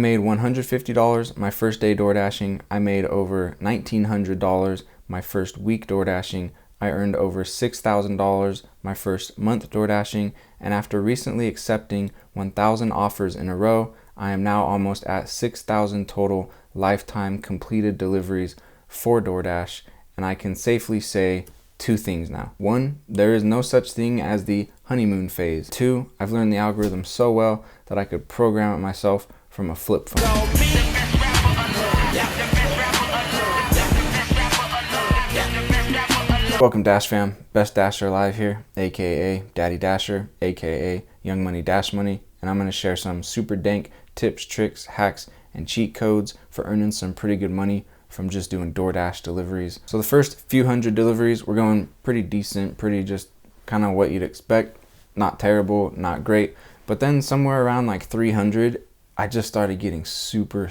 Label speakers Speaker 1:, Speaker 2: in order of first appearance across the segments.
Speaker 1: made $150 my first day door dashing. I made over $1,900 my first week door dashing. I earned over $6,000 my first month door dashing. And after recently accepting 1,000 offers in a row, I am now almost at 6,000 total lifetime completed deliveries for DoorDash. And I can safely say two things now. One, there is no such thing as the honeymoon phase. Two, I've learned the algorithm so well that I could program it myself from a flip phone. Welcome Dash fam, best Dasher alive here, aka Daddy Dasher, aka Young Money Dash Money, and I'm going to share some super dank tips, tricks, hacks, and cheat codes for earning some pretty good money from just doing DoorDash deliveries. So the first few hundred deliveries, we're going pretty decent, pretty just kind of what you'd expect, not terrible, not great, but then somewhere around like 300, I just started getting super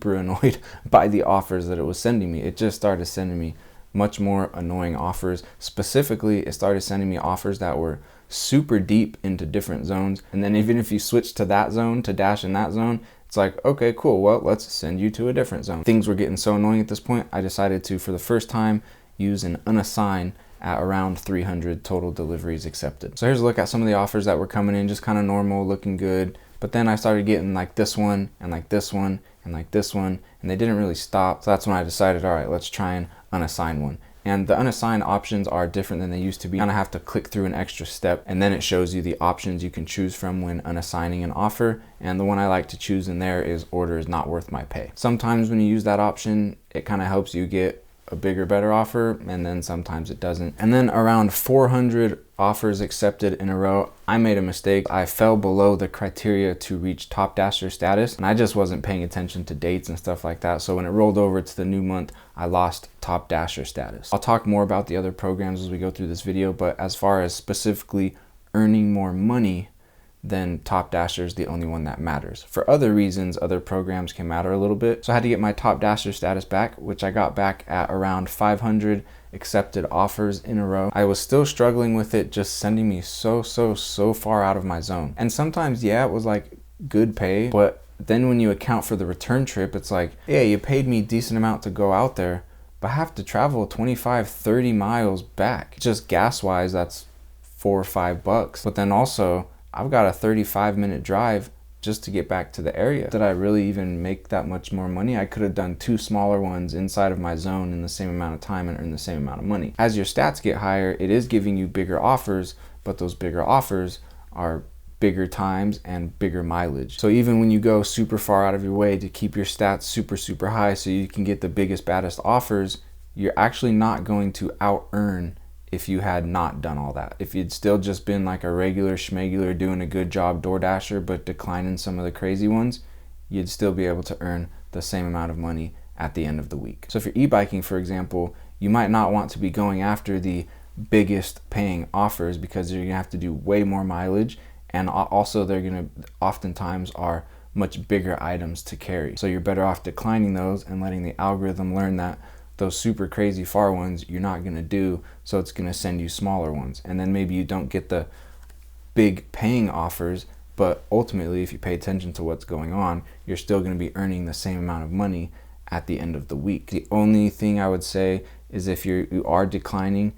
Speaker 1: annoyed by the offers that it was sending me. It just started sending me much more annoying offers. Specifically, it started sending me offers that were super deep into different zones. And then even if you switch to that zone, to dash in that zone, it's like, okay, cool, well, let's send you to a different zone. Things were getting so annoying at this point, I decided to, for the first time, use an unassign at around 300 total deliveries accepted. So here's a look at some of the offers that were coming in, just kind of normal, looking good. But then I started getting like this one, and like this one, and like this one, and they didn't really stop. So that's when I decided, all right, let's try and unassign one. And the unassigned options are different than they used to be. You kind of have to click through an extra step, and then it shows you the options you can choose from when unassigning an offer. And the one I like to choose in there is order is not worth my pay. Sometimes when you use that option, it kind of helps you get a bigger, better offer, and then sometimes it doesn't. And then around 400 offers accepted in a row, I made a mistake. I fell below the criteria to reach top dasher status, and I just wasn't paying attention to dates and stuff like that. So when it rolled over to the new month, I lost top dasher status. I'll talk more about the other programs as we go through this video, but as far as specifically earning more money, then Top Dasher is the only one that matters. For other reasons, other programs can matter a little bit. So I had to get my Top Dasher status back, which I got back at around 500 accepted offers in a row. I was still struggling with it just sending me so far out of my zone. And sometimes, yeah, it was like good pay, but then when you account for the return trip, it's like, yeah, you paid me a decent amount to go out there, but I have to travel 25, 30 miles back. Just gas-wise, that's $4 or $5. But then also, I've got a 35-minute drive just to get back to the area. Did I really even make that much more money? I could have done 2 smaller ones inside of my zone in the same amount of time and earned the same amount of money. As your stats get higher, it is giving you bigger offers, but those bigger offers are bigger times and bigger mileage. So even when you go super far out of your way to keep your stats super high so you can get the biggest, baddest offers, you're actually not going to out-earn if you had not done all that. If you'd still just been like a regular schmegular doing a good job DoorDasher but declining some of the crazy ones, you'd still be able to earn the same amount of money at the end of the week. So if you're e-biking, for example, you might not want to be going after the biggest paying offers because you're gonna have to do way more mileage, and also they're gonna oftentimes are much bigger items to carry. So you're better off declining those and letting the algorithm learn that those super crazy far ones you're not going to do, so it's going to send you smaller ones. And then maybe you don't get the big paying offers, but ultimately if you pay attention to what's going on, you're still going to be earning the same amount of money at the end of the week. The only thing I would say is if you are declining,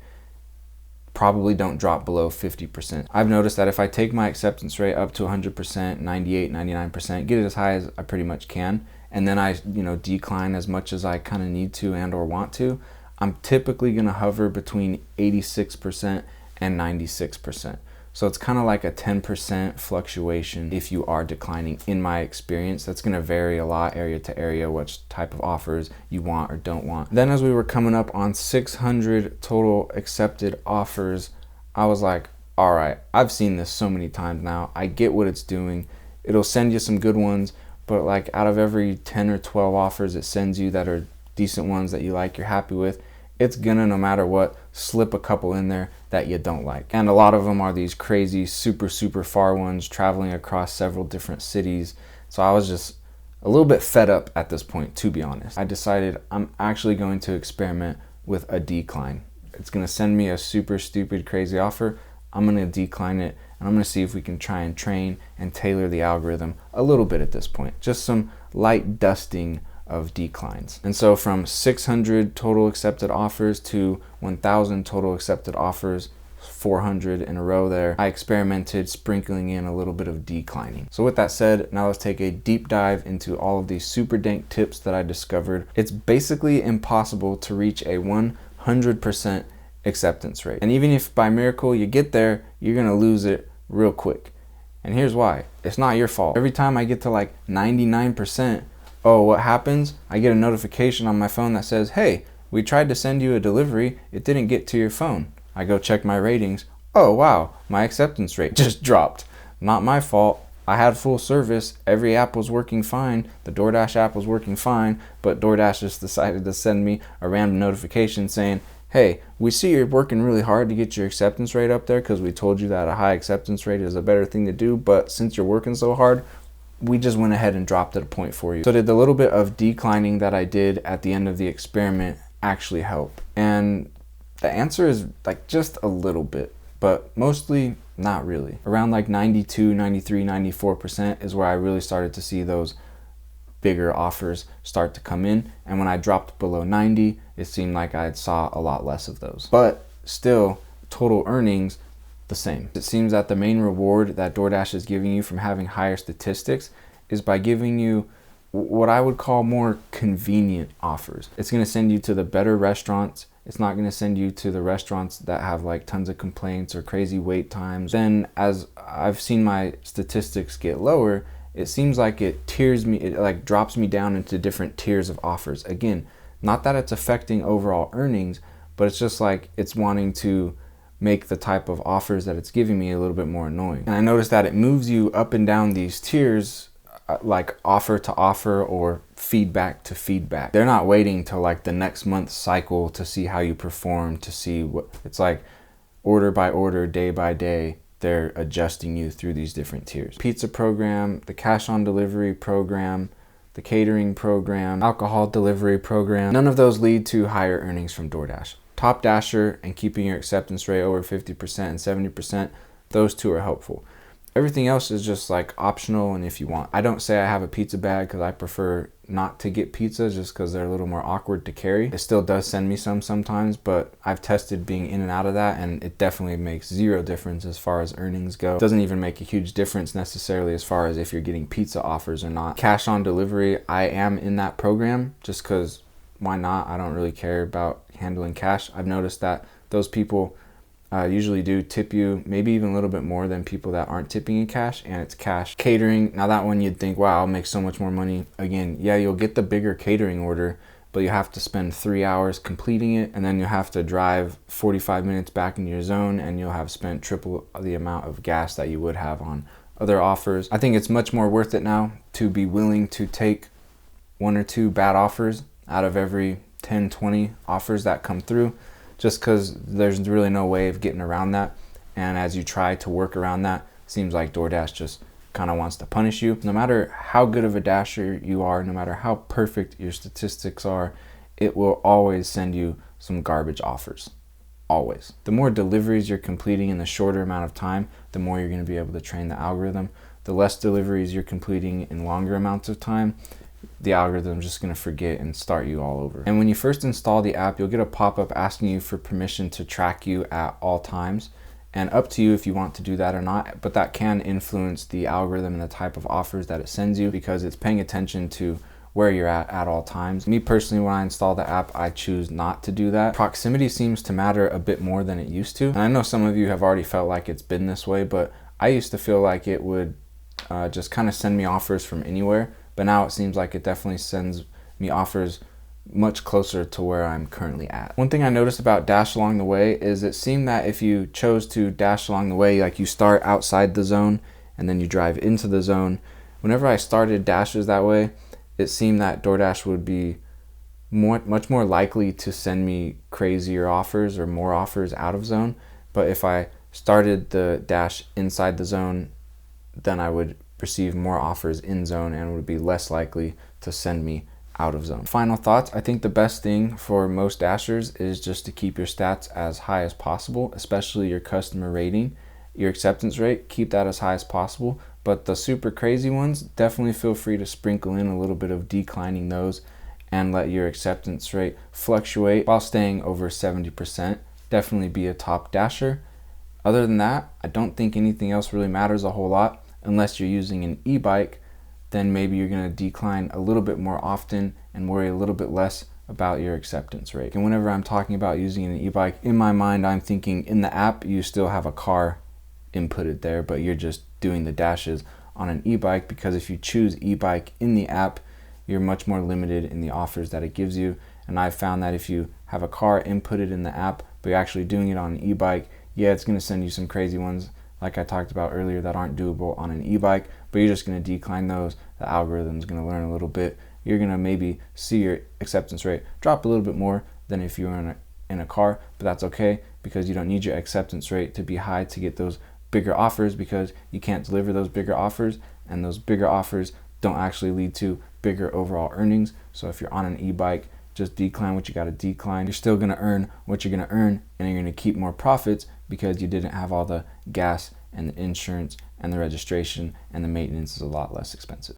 Speaker 1: probably don't drop below 50%. I've noticed that if I take my acceptance rate up to 100%, 98, 99%, get it as high as I pretty much can, and then I, decline as much as I kind of need to and or want to, I'm typically going to hover between 86% and 96%. So it's kind of like a 10% fluctuation if you are declining, in my experience. That's going to vary a lot area to area, which type of offers you want or don't want. Then as we were coming up on 600 total accepted offers, I was like, all right, I've seen this so many times now. I get what it's doing. It'll send you some good ones, but like out of every 10 or 12 offers it sends you that are decent ones that you like, you're happy with, it's gonna, no matter what, slip a couple in there that you don't like. And a lot of them are these crazy, super far ones traveling across several different cities. So I was just a little bit fed up at this point, to be honest. I decided I'm actually going to experiment with a decline. It's gonna send me a super stupid, crazy offer. I'm gonna decline it and I'm going to see if we can try and train and tailor the algorithm a little bit at this point. Just some light dusting of declines. And so from 600 total accepted offers to 1,000 total accepted offers, 400 in a row there, I experimented sprinkling in a little bit of declining. So with that said, now let's take a deep dive into all of these super dank tips that I discovered. It's basically impossible to reach a 100% acceptance rate. And even if by miracle you get there, you're gonna lose it real quick. And here's why. It's not your fault. Every time I get to like 99%, oh, what happens? I get a notification on my phone that says, hey, we tried to send you a delivery, it didn't get to your phone. I go check my ratings. Oh wow, my acceptance rate just dropped. Not my fault. I had full service. Every app was working fine. The DoorDash app was working fine, but DoorDash just decided to send me a random notification saying, hey, we see you're working really hard to get your acceptance rate up there because we told you that a high acceptance rate is a better thing to do, but since you're working so hard, we just went ahead and dropped it a point for you. So did the little bit of declining that I did at the end of the experiment actually help? And the answer is like just a little bit, but mostly not really. Around like 92, 93, 94% is where I really started to see those bigger offers start to come in. And when I dropped below 90, it seemed like I saw a lot less of those. But still, total earnings, the same. It seems that the main reward that DoorDash is giving you from having higher statistics is by giving you what I would call more convenient offers. It's gonna send you to the better restaurants. It's not going to send you to the restaurants that have like tons of complaints or crazy wait times. Then as I've seen my statistics get lower, it seems like it tiers me, it like drops me down into different tiers of offers. Again, not that it's affecting overall earnings, but it's just like it's wanting to make the type of offers that it's giving me a little bit more annoying. And I noticed that it moves you up and down these tiers like offer to offer or feedback to feedback. They're not waiting till like the next month's cycle to see how you perform, to see what it's like order by order, day by day. They're adjusting you through these different tiers. Pizza program, the cash on delivery program, the catering program, alcohol delivery program. None of those lead to higher earnings from DoorDash. Top Dasher and keeping your acceptance rate over 50% and 70%, those two are helpful. Everything else is just like optional and if you want. I don't say I have a pizza bag because I prefer not to get pizza just because they're a little more awkward to carry. It still does send me some sometimes, but I've tested being in and out of that and it definitely makes zero difference as far as earnings go. It doesn't even make a huge difference necessarily as far as if you're getting pizza offers or not. Cash on delivery, I am in that program just because why not? I don't really care about handling cash. I've noticed that those people usually do tip you maybe even a little bit more than people that aren't tipping in cash, and it's cash. Catering, now that one you'd think, wow, I'll make so much more money. Again, yeah, you'll get the bigger catering order, but you have to spend 3 hours completing it, and then you have to drive 45 minutes back in your zone, and you'll have spent triple the amount of gas that you would have on other offers. I think it's much more worth it now to be willing to take 1 or 2 bad offers out of every 10, 20 offers that come through, just because there's really no way of getting around that. And as you try to work around that, it seems like DoorDash just kind of wants to punish you. No matter how good of a dasher you are, no matter how perfect your statistics are, it will always send you some garbage offers. Always. The more deliveries you're completing in the shorter amount of time, the more you're going to be able to train the algorithm. The less deliveries you're completing in longer amounts of time, the algorithm's just going to forget and start you all over. And when you first install the app, you'll get a pop-up asking you for permission to track you at all times, and up to you if you want to do that or not, but that can influence the algorithm and the type of offers that it sends you because it's paying attention to where you're at all times. Me personally, when I install the app, I choose not to do that. Proximity seems to matter a bit more than it used to. And I know some of you have already felt like it's been this way, but I used to feel like it would just kind of send me offers from anywhere. But now it seems like it definitely sends me offers much closer to where I'm currently at. One thing I noticed about Dash Along the Way is it seemed that if you chose to dash along the way, like you start outside the zone and then you drive into the zone, whenever I started dashes that way, it seemed that DoorDash would be much more likely to send me crazier offers or more offers out of zone. But if I started the dash inside the zone, then I would receive more offers in zone and would be less likely to send me out of zone. Final thoughts, I think the best thing for most dashers is just to keep your stats as high as possible, especially your customer rating, your acceptance rate, keep that as high as possible. But the super crazy ones, definitely feel free to sprinkle in a little bit of declining those and let your acceptance rate fluctuate while staying over 70%. Definitely be a top dasher. Other than that, I don't think anything else really matters a whole lot. Unless you're using an e-bike, then maybe you're going to decline a little bit more often and worry a little bit less about your acceptance rate. And whenever I'm talking about using an e-bike, in my mind, I'm thinking in the app, you still have a car inputted there, but you're just doing the dashes on an e-bike, because if you choose e-bike in the app, you're much more limited in the offers that it gives you. And I've found that if you have a car inputted in the app, but you're actually doing it on an e-bike, yeah, it's going to send you some crazy ones like I talked about earlier that aren't doable on an e-bike, but you're just going to decline those. The algorithm's going to learn a little bit. You're going to maybe see your acceptance rate drop a little bit more than if you were in a car, but that's okay, because you don't need your acceptance rate to be high to get those bigger offers, because you can't deliver those bigger offers, and those bigger offers don't actually lead to bigger overall earnings. So if you're on an e-bike, just decline what you got to decline. You're still going to earn what you're going to earn, and you're going to keep more profits because you didn't have all the gas and the insurance and the registration, and the maintenance is a lot less expensive.